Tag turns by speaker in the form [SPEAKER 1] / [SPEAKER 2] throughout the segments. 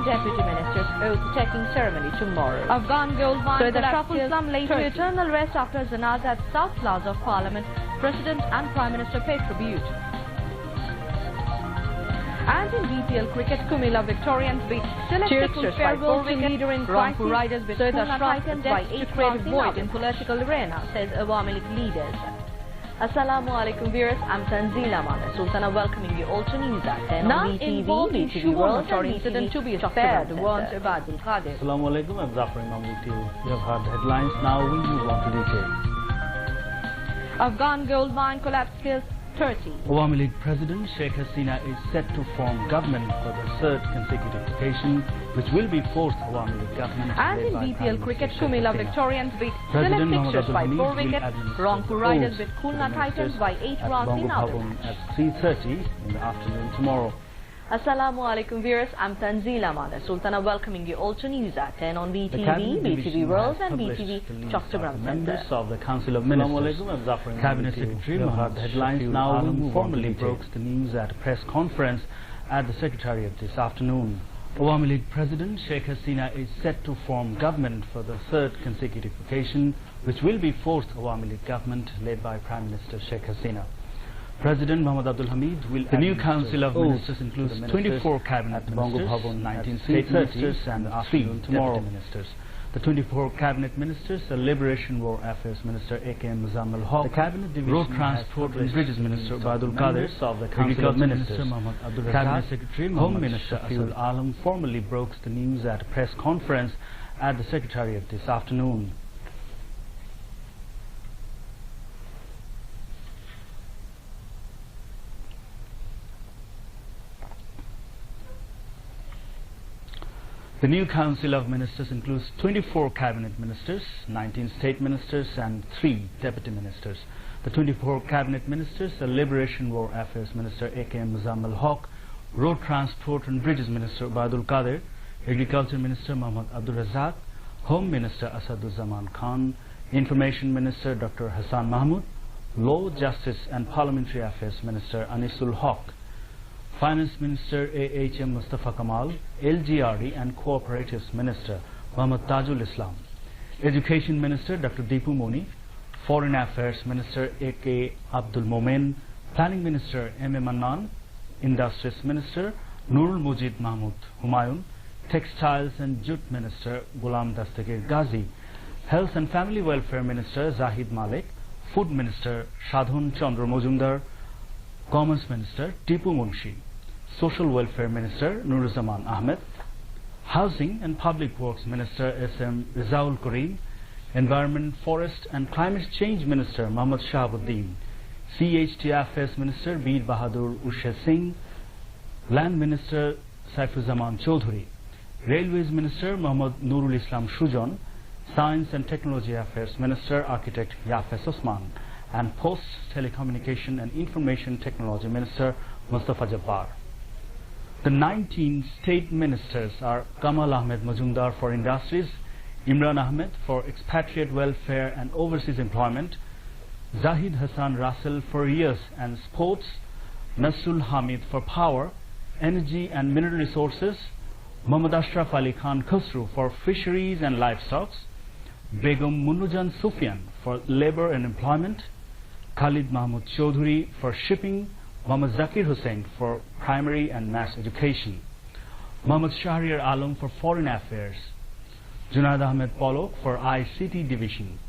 [SPEAKER 1] deputy ministers' oath-taking ceremony tomorrow.
[SPEAKER 2] Afghan gold mine
[SPEAKER 1] Syed Ashraf
[SPEAKER 2] laid to eternal rest after Janazah at South Plaza of Parliament. President and Prime Minister paid tribute. And in BPL cricket, Kumila Victorians beat
[SPEAKER 1] Cheers
[SPEAKER 2] farewell to leader in crisis.
[SPEAKER 1] Riders with
[SPEAKER 2] Syed
[SPEAKER 1] Khulna
[SPEAKER 2] Ashraf
[SPEAKER 1] Titans
[SPEAKER 2] by
[SPEAKER 1] to
[SPEAKER 2] 8
[SPEAKER 1] create a void in
[SPEAKER 2] political arena, says Awami League leaders. Assalamu alaikum viewers, I'm Tanzila Mada Sultana welcoming you all to News at 10 on BTV, BTV World and incident to be spared warns Abadul Qadir.
[SPEAKER 3] Assalamu alaikum, I'm Zafar Imam with you. You have heard the headlines, now we move on to details.
[SPEAKER 2] Afghan gold mine collapse kills 30.
[SPEAKER 3] Awami League President Sheikh Hasina is set to form government for the third consecutive occasion, which will be fourth Awami League government.
[SPEAKER 2] And in BPL cricket, Kumila Victorians beat
[SPEAKER 3] President
[SPEAKER 2] select fixtures by 4 wickets.
[SPEAKER 3] administer
[SPEAKER 2] Rangpur Riders beat Khulna Titans by 8 runs in
[SPEAKER 3] At 3:30 in the afternoon tomorrow.
[SPEAKER 2] Assalamu alaikum viewers, I'm Tanzila Mada Sultana welcoming you all to News at 10 on BTV, BTV World and BTV Choktogram Center.
[SPEAKER 3] Members of the Council of Ministers, Cabinet Secretary Mohammed the headlines now formally broke the news at a press conference at the Secretariat this afternoon. Awami League President Sheikh Hasina is set to form government for the third consecutive occasion, which will be fourth Awami League government led by Prime Minister Sheikh Hasina. President Mohammad Abdul Hamid will. The new Council of Ministers includes 24 cabinet ministers, 19 state ministers, and 3 deputy ministers. The 24 cabinet ministers: the Liberation War Affairs Minister A.K.M. Muzammil Haq, the Cabinet Division Road Transport and Bridges Minister Badul Qadir, of the Council of Ministers Muhammad Abdul Razak, Cabinet Secretary Home Minister Asad Alam formally broke the news at a press conference at the Secretariat this afternoon. The new Council of Ministers includes 24 cabinet ministers, 19 state ministers and 3 deputy ministers. The 24 cabinet ministers: the Liberation War Affairs Minister A.K.M. Muzammil Haq, Road Transport and Bridges Minister Badul Qadir, Agriculture Minister Muhammad Abdul Razak, Home Minister Asaduzzaman Khan, Information Minister Dr. Hassan Mahmood, Law, Justice and Parliamentary Affairs Minister Anisul Haq, Finance Minister A.H.M. Mustafa Kamal, LGRD and Cooperatives Minister Muhammad Tajul Islam, Education Minister Dr. Deepu Moni, Foreign Affairs Minister A.K. Abdul Momen, Planning Minister M.A. Mannan, Industries Minister Nurul Mujid Mahmud Humayun, Textiles and Jute Minister Ghulam Dastagir Ghazi, Health and Family Welfare Minister Zahid Malik, Food Minister Shadhun Chandra Mojumdar, Commerce Minister Tipu Munshi, Social Welfare Minister Nuruzzaman Ahmed, Housing and Public Works Minister S.M. Rizaul Kareem, Environment, Forest and Climate Change Minister Muhammad Shahabuddin, CHT Affairs Minister Bir Bahadur Ushe Singh, Land Minister Saifuzzaman Chaudhuri, Railways Minister Muhammad Nurul Islam Shujon, Science and Technology Affairs Minister Architect Yafes Osman, and Post, Telecommunication and Information Technology Minister Mustafa Jabbar. The 19 state ministers are Kamal Ahmed Majumdar for Industries, Imran Ahmed for Expatriate Welfare and Overseas Employment, Zahid Hassan Russell for Youth and Sports, Nasrul Hamid for Power, Energy and Mineral Resources, Muhammad Ashraf Ali Khan Khusru for Fisheries and Livestock, Begum Munujan Sufyan for Labour and Employment, Khalid Mahmud Chaudhuri for Shipping, Muhammad Zakir Hussain for Primary and Mass Education, Muhammad Shahriar Alam for Foreign Affairs, Junaid Ahmed Polok for ICT Division,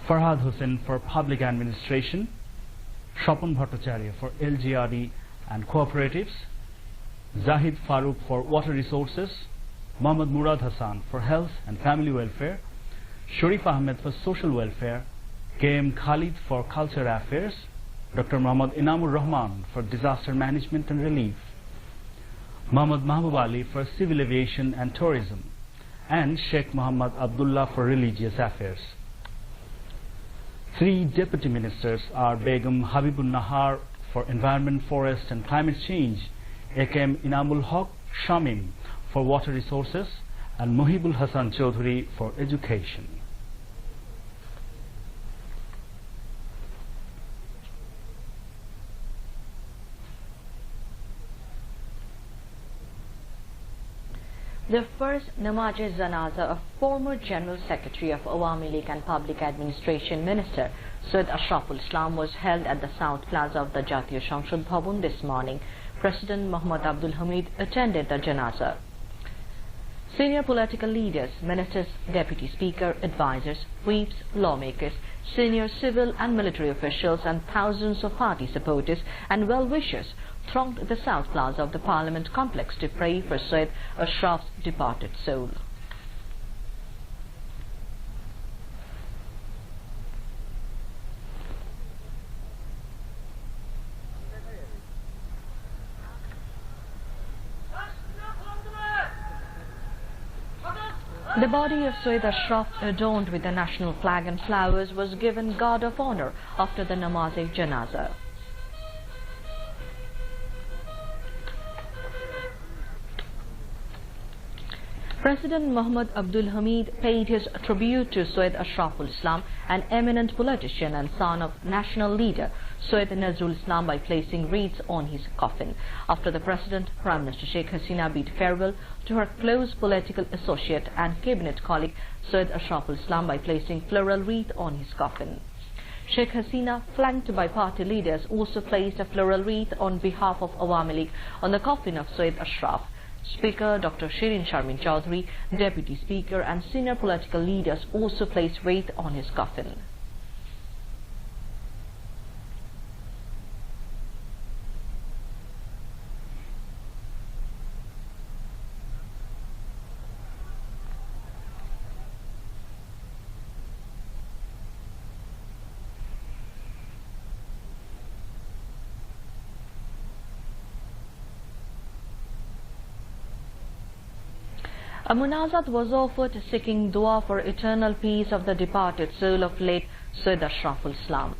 [SPEAKER 3] Farhad Hussain for Public Administration, Shapun Bhattacharya for LGRD and Cooperatives, Zahid Farooq for Water Resources, Muhammad Murad Hassan for Health and Family Welfare, Sharif Ahmed for Social Welfare, K.M. Khalid for Culture Affairs, Dr. Muhammad Inamur Rahman for Disaster Management and Relief, Muhammad Mahbub Ali for Civil Aviation and Tourism, and Sheikh Muhammad Abdullah for Religious Affairs. 3 deputy ministers are Begum Habibun Nahar for Environment, Forest and Climate Change, A.K.M. Inamul Haq Shamim for Water Resources, and Muhibul Hassan Chaudhuri for Education.
[SPEAKER 2] The first namaz-e-janaza of former General Secretary of Awami League and Public Administration Minister Syed Ashraf was held at the South Plaza of the Jatiya Sanshad Bhavan this morning. President Mohammad Abdul Hamid attended the janaza. Senior political leaders, ministers, deputy speaker, advisors, whips, lawmakers, senior civil and military officials and thousands of party supporters and well-wishers thronged the South Plaza of the Parliament complex to pray for Syed Ashraf's departed soul. The body of Syed Ashraf, adorned with the national flag and flowers, was given guard of honor after the namaz-e-janaza. President Mohammad Abdul Hamid paid his tribute to Syed Ashraf al-Islam, an eminent politician and son of national leader Syed Nazrul Islam, by placing wreaths on his coffin. After the President, Prime Minister Sheikh Hasina bid farewell to her close political associate and cabinet colleague Syed Ashraf al-Islam by placing floral wreath on his coffin. Sheikh Hasina, flanked by party leaders, also placed a floral wreath on behalf of Awami League on the coffin of Syed Ashraf. Speaker Dr. Shirin Sharmin Chaudhry, Deputy Speaker and senior political leaders also placed wreath on his coffin. A munazat was offered seeking dua for eternal peace of the departed soul of late Syed Ashraf al-Islam.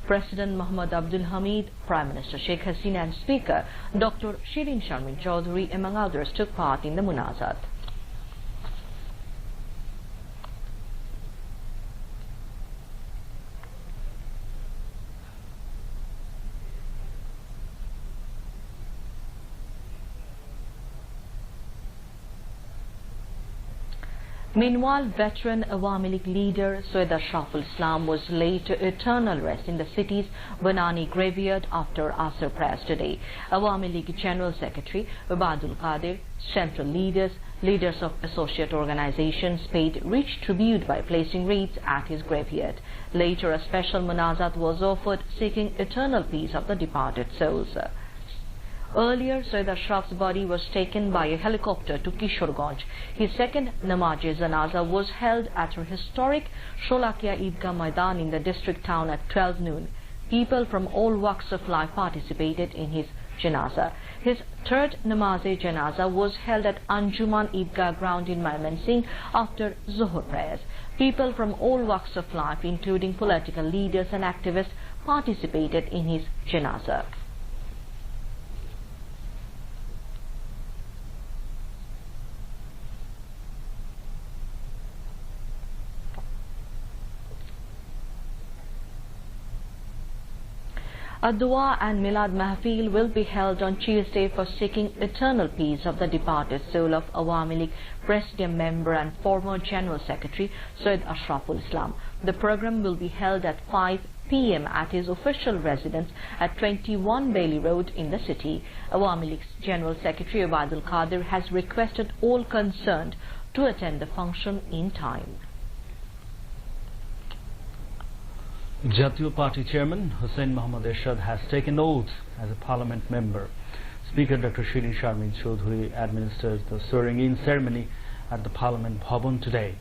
[SPEAKER 2] President Mohammad Abdul Hamid, Prime Minister Sheikh Hasina and Speaker Dr. Shirin Sharmin Chaudhry, among others, took part in the munazat. Meanwhile, veteran Awami League leader Syed Ashraf al-Islam was laid to eternal rest in the city's Banani graveyard after Asr prayers today. Awami League General Secretary Ubadul Qadir, central leaders, leaders of associate organizations paid rich tribute by placing wreaths at his graveyard. Later, a special munazat was offered seeking eternal peace of the departed souls. Earlier, Syed Ashraf's body was taken by a helicopter to Kishorganj. His second namaz-e-janaza was held at her historic Sholakia Eidgah Maidan in the district town at 12 noon. People from all walks of life participated in his janaza. His third namaz-e-janaza was held at Anjuman Eidgah ground in Mymensingh after Zuhur prayers. People from all walks of life, including political leaders and activists, participated in his janaza. A dua and milad mahfil will be held on Tuesday for seeking eternal peace of the departed soul of Awami League Presidium member and former General Secretary Syed Ashraf al-Islam. The program will be held at 5 p.m. at his official residence at 21 Bailey Road in the city. Awami League's General Secretary Ubadul Qadir has requested all concerned to attend the function in time.
[SPEAKER 3] Jatiya Party Chairman Hussain Mohammad Ershad has taken oath as a Parliament member. Speaker Dr. Shirin Sharmin Chaudhry administered the swearing-in ceremony at the Parliament Bhavan today.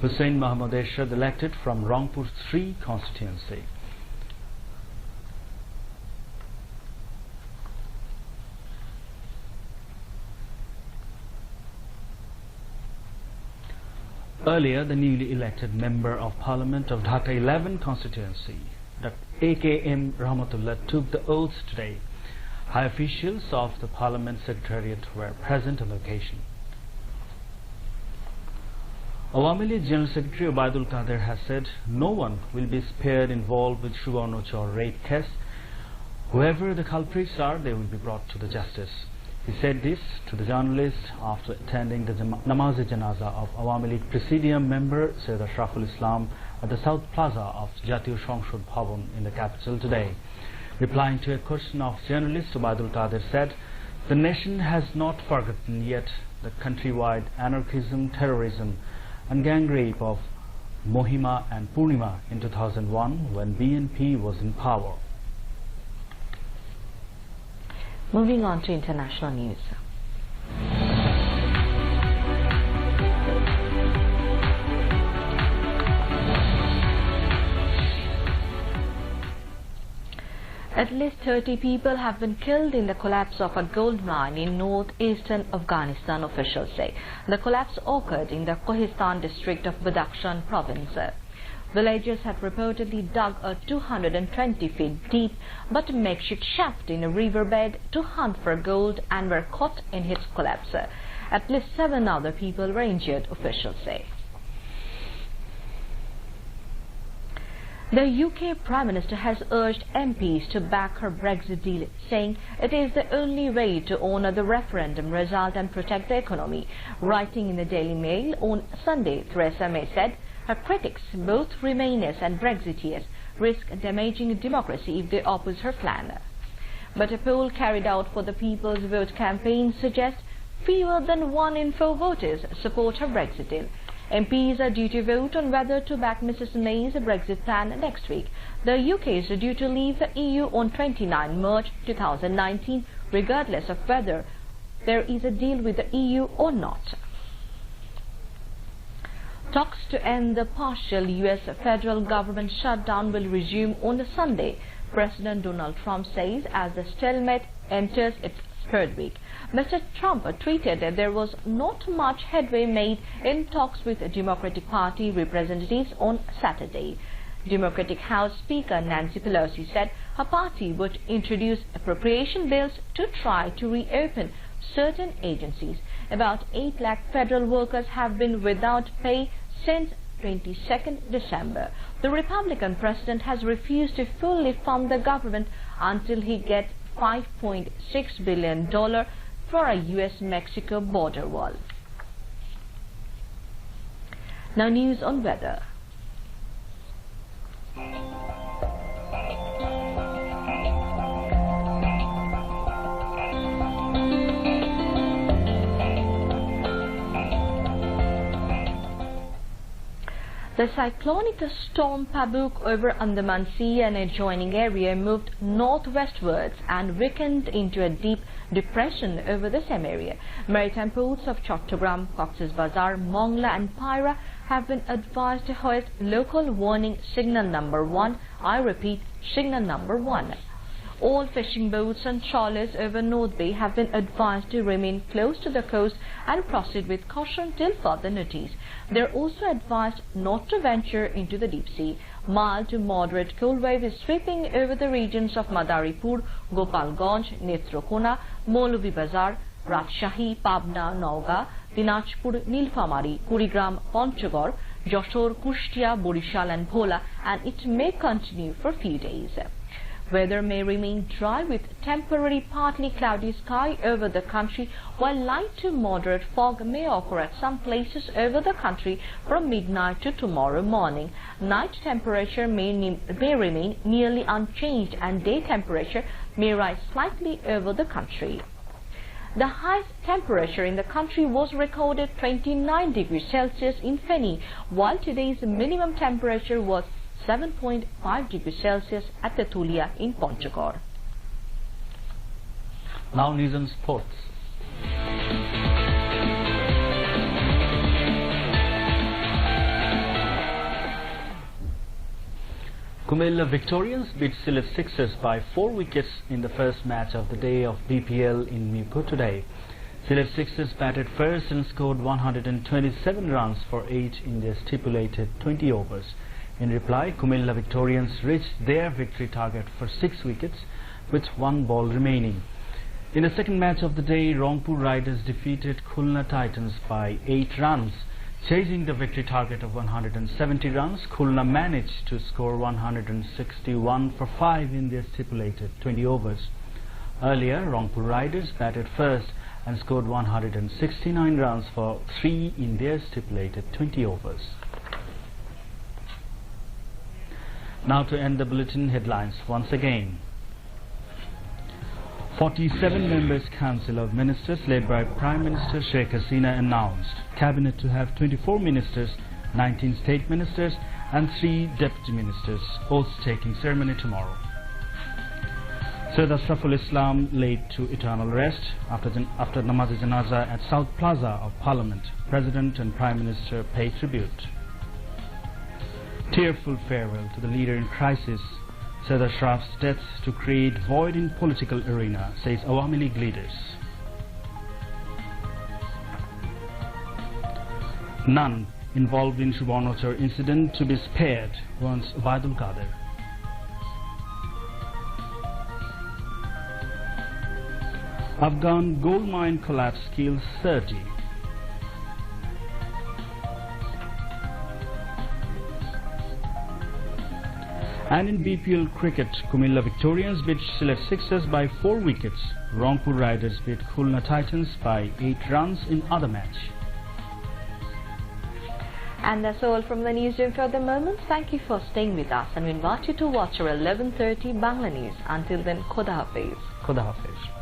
[SPEAKER 3] Hussain Mohammad Ershad, elected from Rangpur 3 constituency. Earlier, the newly elected Member of Parliament of Dhaka 11 constituency, Dr. A.K.M. Rahmatullah, took the oaths today. High officials of the Parliament Secretariat were present on the occasion. Awami League General Secretary Ubadul Qadir has said no one will be spared involved with Subarno Chaur rape case. Whoever the culprits are, they will be brought to the justice. He said this to the journalists after attending the Namaz-e-Janaza of Awami League Presidium member Syed Ashraf Islam at the South Plaza of Jatiyo সংসদ Bhavan in the capital today. Replying to a question of journalist, Ubaidul Qadir said, "The nation has not forgotten yet the countrywide anarchism, terrorism and gang rape of Mohima and Purnima in 2001 when BNP was in power."
[SPEAKER 2] Moving on to international news. At least 30 people have been killed in the collapse of a gold mine in northeastern Afghanistan, officials say. The collapse occurred in the Kohistan district of Badakhshan province. Villagers had reportedly dug a 220 feet deep but makeshift shaft in a riverbed to hunt for gold and were caught in its collapse. At least 7 other people were injured, officials say. The UK Prime Minister has urged MPs to back her Brexit deal, saying it is the only way to honour the referendum result and protect the economy. Writing in the Daily Mail on Sunday, Theresa May said her critics, both Remainers and Brexiteers, risk damaging democracy if they oppose her plan. But a poll carried out for the People's Vote campaign suggests fewer than 1 in 4 voters support her Brexit deal. MPs are due to vote on whether to back Mrs May's Brexit plan next week. The UK is due to leave the EU on 29 March 2019, regardless of whether there is a deal with the EU or not. Talks to end the partial US federal government shutdown will resume on Sunday, President Donald Trump says, as the stalemate enters its 3rd week. Mr. Trump tweeted that there was not much headway made in talks with Democratic Party representatives on Saturday. Democratic House Speaker Nancy Pelosi said her party would introduce appropriation bills to try to reopen certain agencies. About 8 lakh federal workers have been without pay since 22nd December. The Republican president has refused to fully fund the government until he gets $5.6 billion for a US-Mexico border wall. Now news on weather. The cyclonic storm Pabuk over Andaman Sea and adjoining area moved northwestwards and weakened into a deep depression over the same area. Maritime ports of Chattogram, Cox's Bazar, Mongla and Pyra have been advised to hoist local warning signal number 1. I repeat, signal number 1. All fishing boats and trawlers over North Bay have been advised to remain close to the coast and proceed with caution till further notice. They are also advised not to venture into the deep sea. Mild to moderate cold wave is sweeping over the regions of Madaripur, Gopalganj, Netrokona, Molovi Bazar, Rajshahi, Pabna, Nauga, Dinajpur, Nilphamari, Kurigram, Panchagor, Joshor, Kushtia, Borishal and Bhola, and it may continue for a few days. Weather may remain dry with temporary partly cloudy sky over the country, while light to moderate fog may occur at some places over the country from midnight to tomorrow morning. Night temperature may remain nearly unchanged and day temperature may rise slightly over the country. The highest temperature in the country was recorded 29 degrees Celsius in Feni, while today's minimum temperature was 7.5 degrees Celsius at Tetulia in Panchagor.
[SPEAKER 3] Now news on sports. Kumilla Victorians beat Syed Sixers by 4 wickets in the first match of the day of BPL in Mirpur today. Syed Sixers batted first and scored 127 runs for 8 in their stipulated 20 overs. In reply, Kumilla Victorians reached their victory target for 6 wickets with 1 ball remaining. In the second match of the day, Rangpur Riders defeated Khulna Titans by 8 runs. Chasing the victory target of 170 runs, Khulna managed to score 161 for 5 in their stipulated 20 overs. Earlier, Rangpur Riders batted first and scored 169 runs for 3 in their stipulated 20 overs. Now to end the bulletin, headlines once again. 47 members Council of Ministers led by Prime Minister Sheikh Hasina announced Cabinet to have 24 ministers, 19 state ministers and 3 deputy ministers. Oath-taking ceremony tomorrow. Syed Ashraf Islam laid to eternal rest after Namaz-e-Janaza at South Plaza of Parliament. President and Prime Minister pay tribute. Tearful farewell to the leader in crisis. Syed Ashraf's death to create void in political arena, says Awami League leaders. None involved in Subarnatar incident to be spared, warns Ubaidul Qadir. Afghan gold mine collapse kills 30. And in BPL cricket, Kumilla Victorians beat Sylhet Sixers by 4 wickets. Rangpur Riders beat Khulna Titans by 8 runs in other match.
[SPEAKER 2] And that's all from the newsroom for the moment. Thank you for staying with us and we invite you to watch our 11:30 Bangla News. Until then, Khuda Hafiz.
[SPEAKER 3] Khuda Hafiz.